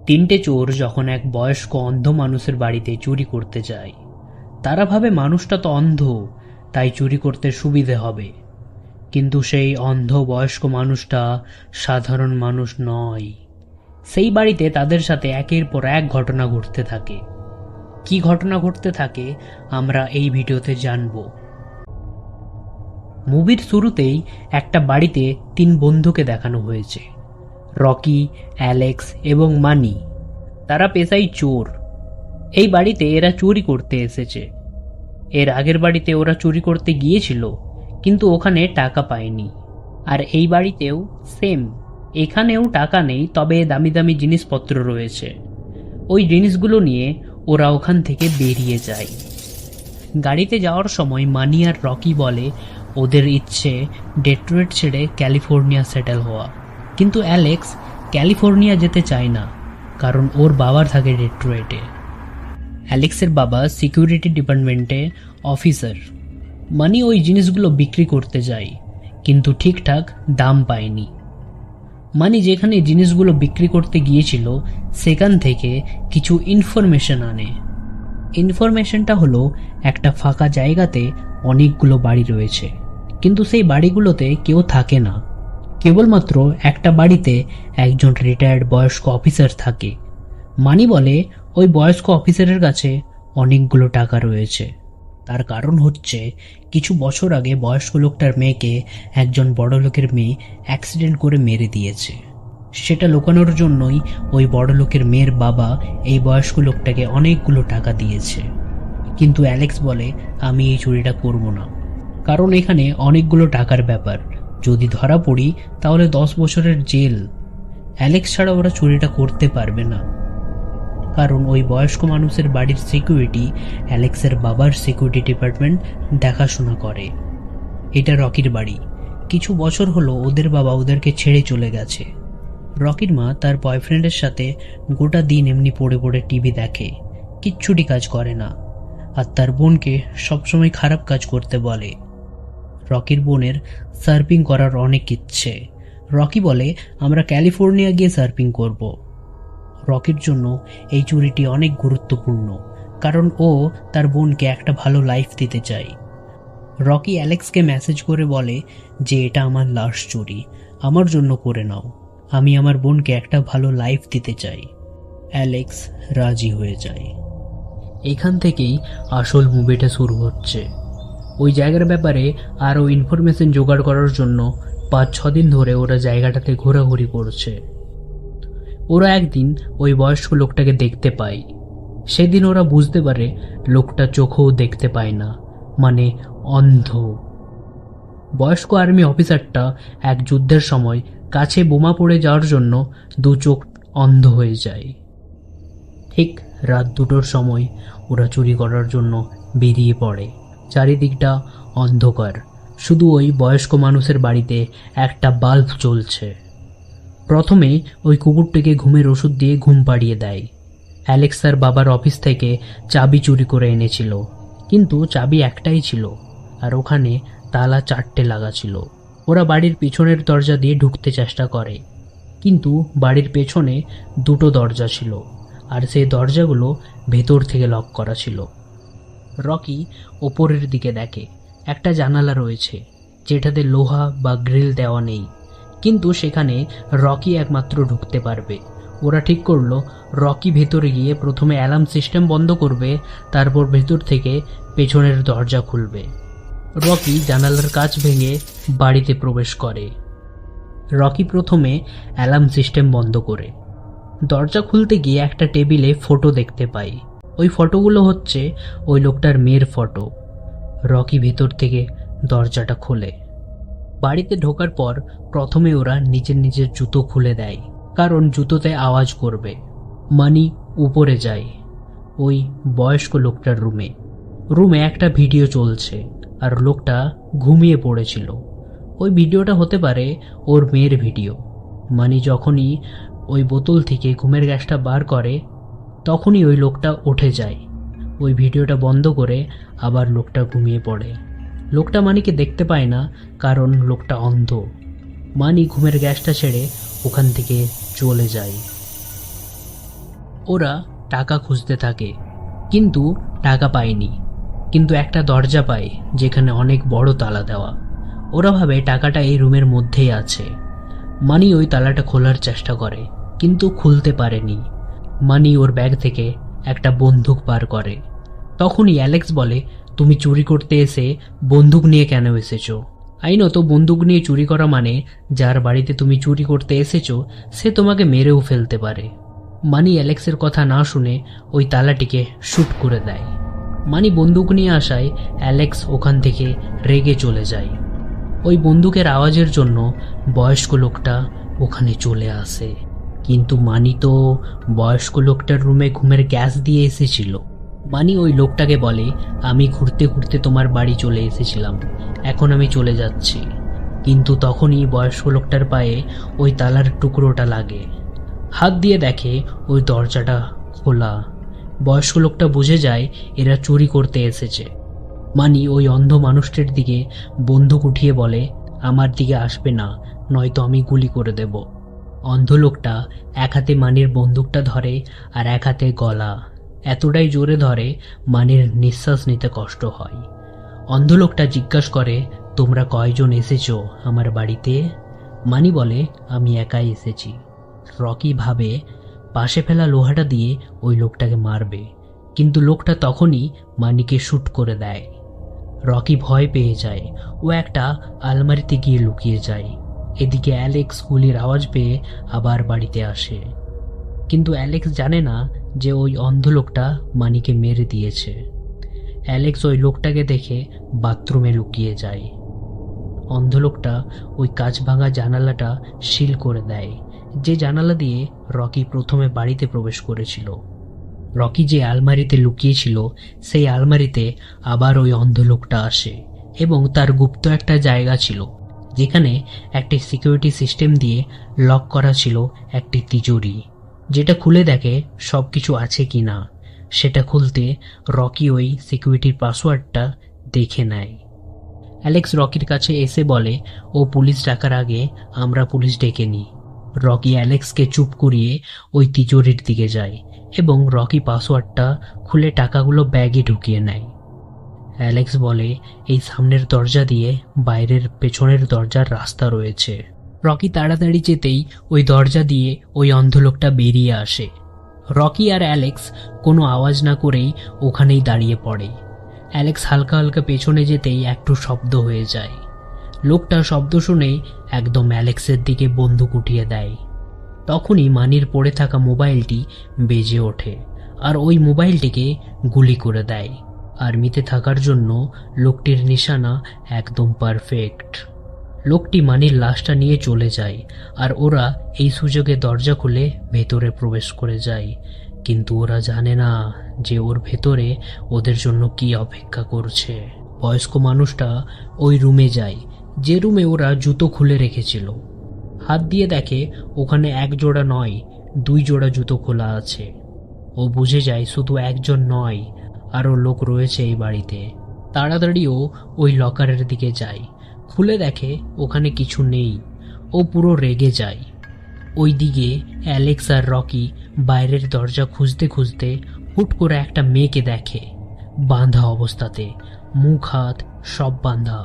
তিনটে চোর যখন এক বয়স্ক অন্ধ মানুষের বাড়িতে চুরি করতে যায়, তারা ভাবে মানুষটা তো অন্ধ, তাই চুরি করতে সুবিধে হবে। কিন্তু সেই অন্ধ বয়স্ক মানুষটা সাধারণ মানুষ নয়। সেই বাড়িতে তাদের সাথে একের পর এক ঘটনা ঘটতে থাকে। কি ঘটনা ঘটতে থাকে আমরা এই ভিডিওতে জানব। মুভির শুরুতেই একটা বাড়িতে তিন বন্ধুকে দেখানো হয়েছে, রকি, অ্যালেক্স এবং মানি। তারা পেশাই চোর। এই বাড়িতে এরা চুরি করতে এসেছে। এর আগের বাড়িতে ওরা চুরি করতে গিয়েছিল, কিন্তু ওখানে টাকা পায়নি। আর এই বাড়িতেও সেম, এখানেও টাকা নেই, তবে দামি দামি জিনিসপত্র রয়েছে। ওই জিনিসগুলো নিয়ে ওরা ওখান থেকে বেরিয়ে যায়। গাড়িতে যাওয়ার সময় মানি আর রকি বলে ওদের ইচ্ছে ডেট্রয়েট ছেড়ে ক্যালিফোর্নিয়া সেটেল হওয়া, কিন্তু অ্যালেক্স ক্যালিফোর্নিয়া যেতে চায় না, কারণ ওর বাবা থাকে ডেট্রয়েটে। অ্যালেক্সের বাবা সিকিউরিটি ডিপার্টমেন্টে অফিসার। মানি ওই জিনিসগুলো বিক্রি করতে যায়, কিন্তু ঠিকঠাক দাম পায়নি। মানি যেখানে জিনিসগুলো বিক্রি করতে গিয়েছিল সেখান থেকে কিছু ইনফরমেশন আনে। ইনফরমেশনটা হলো একটা ফাঁকা জায়গাতে অনেকগুলো বাড়ি রয়েছে, কিন্তু সেই বাড়িগুলোতে কেউ থাকে না। কেবলমাত্র একটা বাড়িতে একজন রিটায়ার্ড বয়স্ক অফিসার থাকে। মানি বলে ওই বয়স্ক অফিসারের কাছে অনেকগুলো টাকা রয়েছে। তার কারণ হচ্ছে কিছু বছর আগে বয়স্ক লোকটার মেয়েকে একজন বড়লোকের মেয়ে অ্যাক্সিডেন্ট করে মেরে দিয়েছে। সেটা লুকানোর জন্যই ওই বড়লোকের মেয়ের বাবা এই বয়স্ক লোকটাকে অনেকগুলো টাকা দিয়েছে। কিন্তু অ্যালেক্স বলে আমি এই চুরিটা করব না, কারণ এখানে অনেকগুলো টাকার ব্যাপার। যদি ধরা পড়ি তাহলে 10 বছরের জেল। অ্যালেক্স ছাড়া ওরা চুরিটা করতে পারবে না, কারণ ওই বয়স্ক মানুষের বাড়ির সিকিউরিটি অ্যালেক্সের বাবার সিকিউরিটি ডিপার্টমেন্ট দেখাশোনা করে। এটা রকির বাড়ি। কিছু বছর হলো ওদের বাবা ওদেরকে ছেড়ে চলে গেছে। রকির মা তার বয়ফ্রেন্ডের সাথে গোটা দিন এমনি পড়ে পড়ে টিভি দেখে, কিচ্ছুটি কাজ করে না। আর তার বোনকে সবসময় খারাপ কাজ করতে বলে। রকির বোনের সার্ফিং করার অনেক ইচ্ছে। রকি বলে আমরা ক্যালিফোর্নিয়া গিয়ে সার্ফিং করব। রকির জন্য এই চুরিটি অনেক গুরুত্বপূর্ণ, কারণ ও তার বোনকে একটা ভালো লাইফ দিতে চায়। রকি অ্যালেক্সকে মেসেজ করে বলে যে এটা আমার লাস্ট চুরি, আমার জন্য করে নাও, আমি আমার বোনকে একটা ভালো লাইফ দিতে চাই। অ্যালেক্স রাজি হয়ে যায়। এইখান থেকেই আসল মুভিটা শুরু হচ্ছে। ওই জায়গার ব্যাপারে আরও ইনফরমেশন জোগাড় করার জন্য 5-6 দিন ধরে ওরা জায়গাটাতে ঘোরাঘুরি করছে। ওরা একদিন ওই বয়স্ক লোকটাকে দেখতে পায়। সেদিন ওরা বুঝতে পারে লোকটা চোখেও দেখতে পায় না, মানে অন্ধ। বয়স্ক আর্মি অফিসারটা এক যুদ্ধের সময় কাছে বোমা পড়ে যাওয়ার জন্য 2 চোখ অন্ধ হয়ে যায়। ঠিক রাত 2টোর সময় ওরা চুরি করার জন্য বেরিয়ে পড়ে। চারিদিকটা অন্ধকার, শুধু ওই বয়স্ক মানুষের বাড়িতে একটা বাল্ব জ্বলছে। প্রথমে ওই কুকুরটিকে ঘুমের ওষুধ দিয়ে ঘুম পাড়িয়ে দেয়। অ্যালেক্স তার বাবার অফিস থেকে চাবি চুরি করে এনেছিল, কিন্তু চাবি একটাই ছিল, আর ওখানে তালা 4টে লাগা ছিল। ওরা বাড়ির পিছনের দরজা দিয়ে ঢুকতে চেষ্টা করে, কিন্তু বাড়ির পেছনে 2টো দরজা ছিল, আর সেই দরজাগুলো ভেতর থেকে লক করা ছিল। রকি ওপরের দিকে দেখে একটা জানালা রয়েছে, যেটাতে লোহা বা গ্রিল দেওয়া নেই, কিন্তু সেখানে রকি একমাত্র ঢুকতে পারবে। ওরা ঠিক করলো রকি ভেতরে গিয়ে প্রথমে অ্যালার্ম সিস্টেম বন্ধ করবে, তারপর ভেতর থেকে পেছনের দরজা খুলবে। রকি জানালার কাঁচ ভেঙে বাড়িতে প্রবেশ করে। রকি প্রথমে অ্যালার্ম সিস্টেম বন্ধ করে দরজা খুলতে গিয়ে একটা টেবিলে ফটো দেখতে পায়। ওই ফটোগুলো হচ্ছে ওই লোকটার মেয়ের ফটো। রকি ভেতর থেকে দরজাটা খোলে। বাড়িতে ঢোকার পর প্রথমে ওরা নিজের জুতো খুলে দেয়, কারণ জুতোতে আওয়াজ করবে। মানি উপরে যায় ওই বয়স্ক লোকটার রুমে একটা ভিডিও চলছে, আর লোকটা ঘুমিয়ে পড়েছিল। ওই ভিডিওটা হতে পারে ওর মেয়ের ভিডিও। মানি যখনই ওই বোতল থেকে ঘুমের গ্যাসটা বার করে, তখনই ওই লোকটা উঠে যায়। ওই ভিডিওটা বন্ধ করে আবার লোকটা ঘুমিয়ে পড়ে। লোকটা মানিকে দেখতে পায় না, কারণ লোকটা অন্ধ। মানি ঘুমের গ্যাসটা ছেড়ে ওখান থেকে চলে যায়। ওরা টাকা খুঁজতে থাকে, কিন্তু টাকা পায়নি। কিন্তু একটা দরজা পায় যেখানে অনেক বড় তালা দেওয়া। ওরা ভাবে টাকাটা এই রুমের মধ্যেই আছে। মানি ওই তালাটা খোলার চেষ্টা করে, কিন্তু খুলতে পারেনি। মানি ওর ব্যাগ থেকে একটা বন্দুক বার করে। তখনই অ্যালেক্স বলে, তুমি চুরি করতে এসে বন্দুক নিয়ে কেন এসেছো? আইনত বন্দুক নিয়ে চুরি করা মানে যার বাড়িতে তুমি চুরি করতে এসেছো সে তোমাকে মেরেও ফেলতে পারে। মানি অ্যালেক্সের কথা না শুনে ওই তালাটিকে শুট করে দেয়। মানি বন্দুক নিয়ে আসায় অ্যালেক্স ওখান থেকে রেগে চলে যায়। ওই বন্দুকের আওয়াজের জন্য বয়স্ক লোকটা ওখানে চলে আসে, কিন্তু মানি তো বয়স্ক লোকটার রুমে ঘুমের গ্যাস দিয়ে এসেছিল। মানি ওই লোকটাকে বলে, আমি ঘুরতে ঘুরতে তোমার বাড়ি চলে এসেছিলাম, এখন আমি চলে যাচ্ছি। কিন্তু তখনই বয়স্ক লোকটার পায়ে ওই তালার টুকরোটা লাগে। হাত দিয়ে দেখে ওই দরজাটা খোলা। বয়স্ক লোকটা বুঝে যায় এরা চুরি করতে এসেছে। মানি ওই অন্ধ মানুষটির দিকে বন্দুক উঠিয়ে বলে, আমার দিকে আসবে না, নয়তো আমি গুলি করে দেব। অন্ধ লোকটা এক হাতে মানির বন্দুকটা ধরে আর এক হাতে গলা, এতটাই জোরে ধরে মানির নিঃশ্বাস নিতে কষ্ট হয়। অন্ধ লোকটা জিজ্ঞাসা করে, তোমরা কয়জন এসেছো আমার বাড়িতে? মানি বলে, আমি একাই এসেছি। রকি ভাবে পাশে ফেলা লোহাটা দিয়ে ওই লোকটাকে মারবে, কিন্তু লোকটা তখনই মানিকে শুট করে দেয়। রকি ভয় পেয়ে যায়, ও একটা আলমারিতে গিয়ে লুকিয়ে যায়। এদিকে অ্যালেক্স গুলির আওয়াজ পেয়ে আবার বাড়িতে আসে, কিন্তু অ্যালেক্স জানে না যে ওই অন্ধ লোকটা মানিকে মেরে দিয়েছে। অ্যালেক্স ওই লোকটাকে দেখে বাথরুমে লুকিয়ে যায়। অন্ধ লোকটা ওই কাঁচ ভাঙা জানালাটা সিল করে দেয়, যে জানালা দিয়ে রকি প্রথমে বাড়িতে প্রবেশ করেছিল। রকি যে আলমারিতে লুকিয়েছিল সেই আলমারিতে আবার ওই অন্ধ লোকটা আসে, এবং তার গুপ্ত একটা জায়গা ছিল যেখানে একটি সিকিউরিটি সিস্টেম দিয়ে লক করা ছিল একটি তিজোরি, যেটা খুলে দেখে সব কিছু আছে কি না। সেটা খুলতে রকি ওই সিকিউরিটির পাসওয়ার্ডটা দেখে নেয়। অ্যালেক্স রকির কাছে এসে বলে, ও পুলিশ ডাকার আগে আমরা পুলিশ ডেকে নিই। রকি অ্যালেক্সকে চুপ করিয়ে ওই তিজোরির দিকে যায় এবং রকি পাসওয়ার্ডটা খুলে টাকাগুলো ব্যাগে ঢুকিয়ে নেয়। অ্যালেক্স বলে, এই সামনের দরজা দিয়ে বাইরের পেছনের দরজার রাস্তা রয়েছে। রকি তাড়াতাড়ি যেতেই ওই দরজা দিয়ে ওই অন্ধ লোকটা বেরিয়ে আসে। রকি আর অ্যালেক্স কোনো আওয়াজ না করেই ওখানেই দাঁড়িয়ে পড়ে। অ্যালেক্স হালকা হালকা পেছনে যেতেই একটু শব্দ হয়ে যায়। লোকটা শব্দ শুনেই একদম অ্যালেক্সের দিকে বন্দুক উঠিয়ে দেয়। তখনই মানির পড়ে থাকা মোবাইলটি বেজে ওঠে আর ওই মোবাইলটিকে গুলি করে দেয়। আর্মিতে থাকার জন্য লোকটির নিশানা একদম পারফেক্ট। লোকটি মানির লাশটা নিয়ে চলে যায় আর ওরা এই সুযোগে দরজা খুলে ভেতরে প্রবেশ করে যায়, কিন্তু ওরা জানে না যে ওর ভেতরে ওদের জন্য কি অপেক্ষা করছে। বয়স্ক মানুষটা ওই রুমে যায় যে রুমে ওরা জুতো খুলে রেখেছিল। হাত দিয়ে দেখে ওখানে এক জোড়া নয়, 2 জোড়া জুতো খোলা আছে। ও বুঝে যায় শুধু একজন নয়, আরও লোক রয়েছে এই বাড়িতে। তাড়াতাড়িও ওই লকারের দিকে যায়, খুলে দেখে ওখানে কিছু নেই। ও পুরো রেগে যায়। ওই দিকে অ্যালেক্স আর রকি বাইরের দরজা খুঁজতে খুঁজতে হুট করে একটা মেয়েকে দেখে, বাঁধা অবস্থাতে, মুখ হাত সব বাঁধা।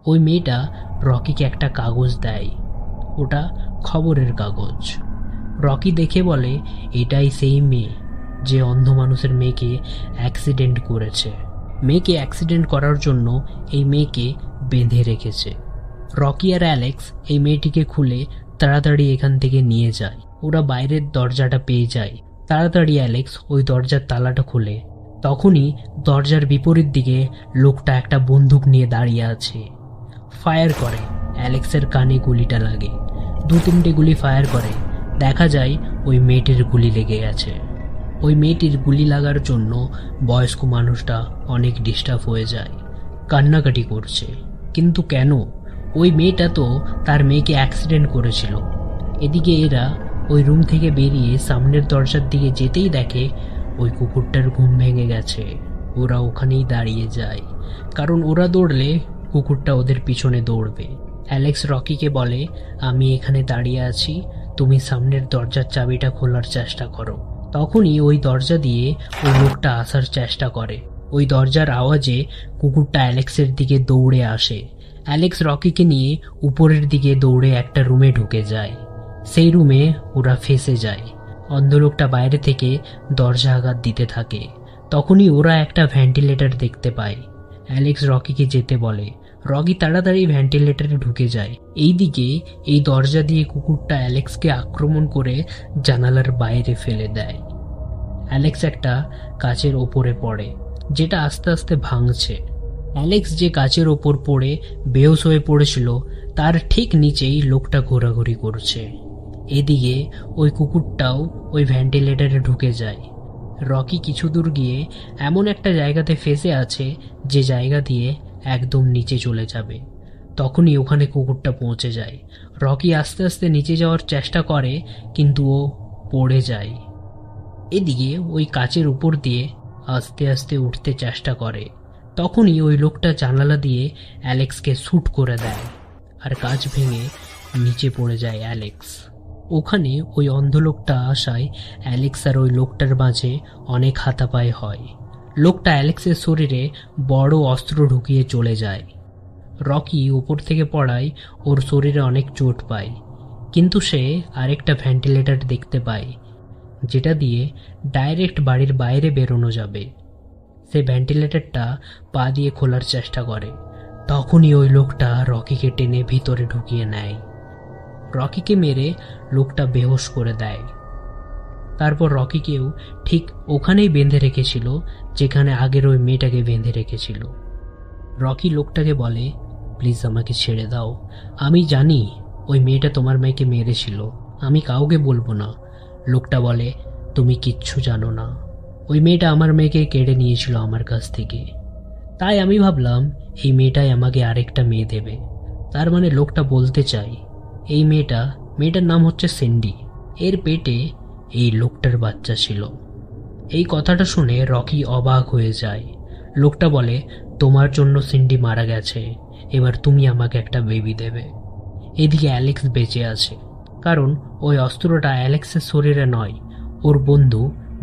ওই মেয়েটা রকিকে একটা কাগজ দেয়, ওটা খবরের কাগজ। রকি দেখে বলে, এটাই সেই মেয়ে যে অন্ধ মানুষের মেয়েকে অ্যাক্সিডেন্ট করেছে। মেয়েকে অ্যাক্সিডেন্ট করার জন্য এই মেয়েকে বেঁধে রেখেছে। রকি আর অ্যালেক্স এই মেয়েটিকে খুলে তাড়াতাড়ি এখান থেকে নিয়ে যায়। ওরা বাইরের দরজাটা পেয়ে যায়। তাড়াতাড়ি অ্যালেক্স ওই দরজার তালাটা খোলে। তখনই দরজার বিপরীত দিকে লোকটা একটা বন্দুক নিয়ে দাঁড়িয়ে আছে। ফায়ার করে। অ্যালেক্সের কানে গুলিটা লাগে। 2-3টে গুলি ফায়ার করে। দেখা যায় ওই মেয়েটির গুলি লেগে গেছে। ওই মেয়েটির গুলি লাগার জন্য বয়স্ক মানুষটা অনেক ডিস্টার্ব হয়ে যায়, কান্নাকাটি করছে। কিন্তু কেন? ওই মেয়েটা তো তার মেয়েকে অ্যাক্সিডেন্ট করেছিল। এদিকে এরা ওই রুম থেকে বেরিয়ে সামনের দরজার দিকে যেতেই দেখে ওই কুকুরটার ঘুম ভেঙে গেছে। ওরা ওখানেই দাঁড়িয়ে যায়, কারণ ওরা দৌড়লে কুকুরটা ওদের পিছনে দৌড়বে। অ্যালেক্স রকিকে বলে, আমি এখানে দাঁড়িয়ে আছি, তুমি সামনের দরজার চাবিটা খোলার চেষ্টা করো। তখনই ওই দরজা দিয়ে ওই লোকটা আসার চেষ্টা করে। ওই দরজার আওয়াজে কুকুরটা অ্যালেক্সের দিকে দৌড়ে আসে। অ্যালেক্স রকিকে নিয়ে উপরের দিকে দৌড়ে একটা রুমে ঢুকে যায়। সেই রুমে ওরা ফেঁসে যায়। অন্ধ লোকটা বাইরে থেকে দরজা আঘাত দিতে থাকে। তখনই ওরা একটা ভেন্টিলেটর দেখতে পায়। অ্যালেক্স রকিকে যেতে বলে। রকি তাড়াতাড়ি ভেন্টিলেটরে ঢুকে যায়। এইদিকে এই দরজা দিয়ে কুকুরটা অ্যালেক্সকে আক্রমণ করে জানালার বাইরে ফেলে দেয়। অ্যালেক্স একটা কাচের ওপরে পড়ে, যেটা আস্তে আস্তে ভাঙছে। অ্যালেক্স যে কাচের ওপর পড়ে বেহুশ হয়ে পড়েছিল তার ঠিক নিচেই লোকটা ঘোরাঘুরি করছে। এদিকে ওই কুকুরটাও ওই ভেন্টিলেটরে ঢুকে যায়। রকি কিছু দূর গিয়ে এমন একটা জায়গাতে ফেসে আছে যে জায়গা দিয়ে একদম নিচে চলে যাবে। তখনই ওখানে কুকুরটা পৌঁছে যায়। রকি আস্তে আস্তে নিচে যাওয়ার চেষ্টা করে, কিন্তু ও পড়ে যায়। এদিকে ওই কাচের উপর দিয়ে আস্তে আস্তে উঠতে চেষ্টা করে। তখনই ওই লোকটা জানালা দিয়ে অ্যালেক্সকে শ্যুট করে দেয়, আর কাচ ভেঙে নিচে পড়ে যায় অ্যালেক্স। ওখানে ওই অন্ধ লোকটা আসায় অ্যালেক্স আর ওই লোকটার মাঝে অনেক হাতাপাই হয়। লোকটা অ্যালেক্সের শরীরে বড় অস্ত্র ঢুকিয়ে চলে যায়। রকি উপর থেকে পড়ায় ওর শরীরে অনেক চোট পায়, কিন্তু সে আরেকটা ভেন্টিলেটর দেখতে পায় যেটা দিয়ে ডাইরেক্ট বাড়ির বাইরে বেরোনো যাবে। সে ভেন্টিলেটরটা পা দিয়ে খোলার চেষ্টা করে। তখনই ওই লোকটা রকিকে টেনে ভিতরে ঢুকিয়ে নেয়। রকিকে মেরে লোকটা বেহুশ করে দেয়। তারপর রকিকেও ঠিক ওখানেই বেঁধে রেখেছিল যেখানে আগের ওই মেয়েটাকে বেঁধে রেখেছিল। রকি লোকটাকে বলে, প্লিজ আমাকে ছেড়ে দাও, আমি জানি ওই মেয়েটা তোমার মেয়েকে মেরেছিল, আমি কাউকে বলবো না। লোকটা বলে, তুমি কিচ্ছু জানো না, ওই মেয়েটা আমার মেয়েকে কেড়ে নিয়েছিল আমার কাছ থেকে, তাই আমি ভাবলাম এই মেয়েটাই আমাকে আরেকটা মেয়ে দেবে। তার মানে লোকটা বলতে চাই এই মেয়েটার নাম হচ্ছে সিন্ডি, এর পেটে এই লোকটার বাচ্চা ছিল। এই কথাটা শুনে রকি অবাক হয়ে যায়। লোকটা বলে, তোমার জন্য সিন্ডি মারা গেছে, এবার তুমি আমাকে একটা বেবি দেবে। এদিকে অ্যালেক্স বেঁচে আছে, কারণ ওই অস্ত্রটা অ্যালেক্সের শরীরে নয়, ওর বন্ধু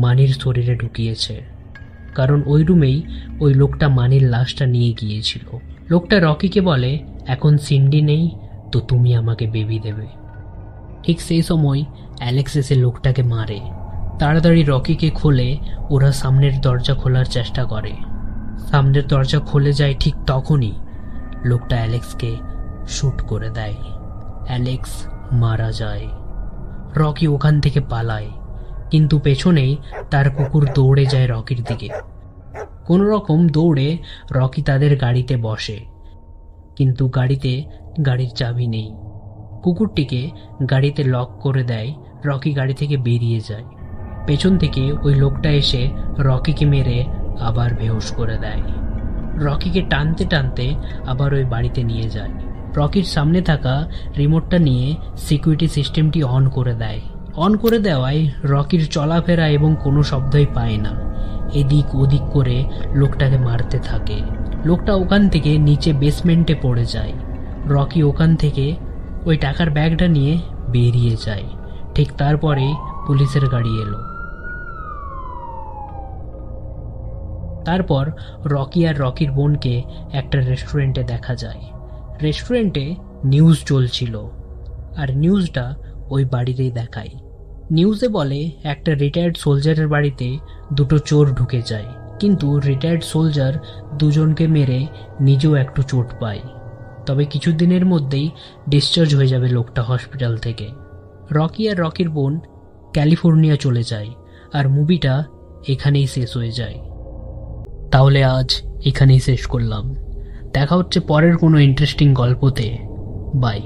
মানির শরীরে ঢুকিয়েছে। কারণ ওই রুমেই ওই লোকটা মানির লাশটা নিয়ে গিয়েছিল। লোকটা রকিকে বলে, এখন সিন্ডি নেই তো তুমি আমাকে বেবি দেবে। ঠিক সেই সময় অ্যালেক্স এসে লোকটাকে মারে। তাড়াতাড়ি রকিকে খোলে ওরা সামনের দরজা খোলার চেষ্টা করে। সামনের দরজা খুলে যায়, ঠিক তখনই লোকটা অ্যালেক্সকে শ্যুট করে দেয়। অ্যালেক্স মারা যায়। রকি ওখান থেকে পালায়, কিন্তু পেছনেই তার কুকুর দৌড়ে যায় রকির দিকে। কোনো রকম দৌড়ে রকি তাদের গাড়িতে বসে, কিন্তু গাড়ির চাবি নেই। কুকুরটিকে গাড়িতে লক করে দেয়। রকি গাড়ি থেকে বেরিয়ে যায়। পেছন থেকে ওই লোকটা এসে রকিকে মেরে আবার বেহুশ করে দেয়। রকিকে টানতে টানতে আবার ওই বাড়িতে নিয়ে যায়। রকির সামনে থাকা রিমোটটা নিয়ে সিকিউরিটি সিস্টেমটি অন করে দেয়। অন করে দেওয়ায় রকির চলাফেরা এবং কোনো শব্দই পায় না। এদিক ওদিক করে লোকটাকে মারতে থাকে। লোকটা ওখান থেকে নিচে বেসমেন্টে পড়ে যায়। রকি ওখান থেকে ওই টাকার ব্যাগটা নিয়ে বেরিয়ে যায়। ঠিক তারপরেই পুলিশের গাড়ি এলো। তারপর রকি আর রকির বোনকে একটা রেস্টুরেন্টে দেখা যায়। রেস্টুরেন্টে নিউজ চলছিল, আর নিউজটা ওই বাড়িতেই দেখায়। নিউজে বলে একটা রিটায়ার্ড সোলজারের বাড়িতে দুটো চোর ঢুকে যায়, কিন্তু রিটায়ার্ড সোলজার দুজনকে মেরে নিজেও একটু চোট পায়। তবে কিছুদিনের মধ্যেই ডিসচার্জ হয়ে যাবে লোকটা হসপিটাল থেকে। রকি আর রকির বোন ক্যালিফোর্নিয়া চলে যায়, আর মুভিটা এখানেই শেষ হয়ে যায়। তাহলে আজ এখানেই শেষ করলাম। দেখা হচ্ছে পরের কোনো ইন্টারেস্টিং গল্পতে। বাই।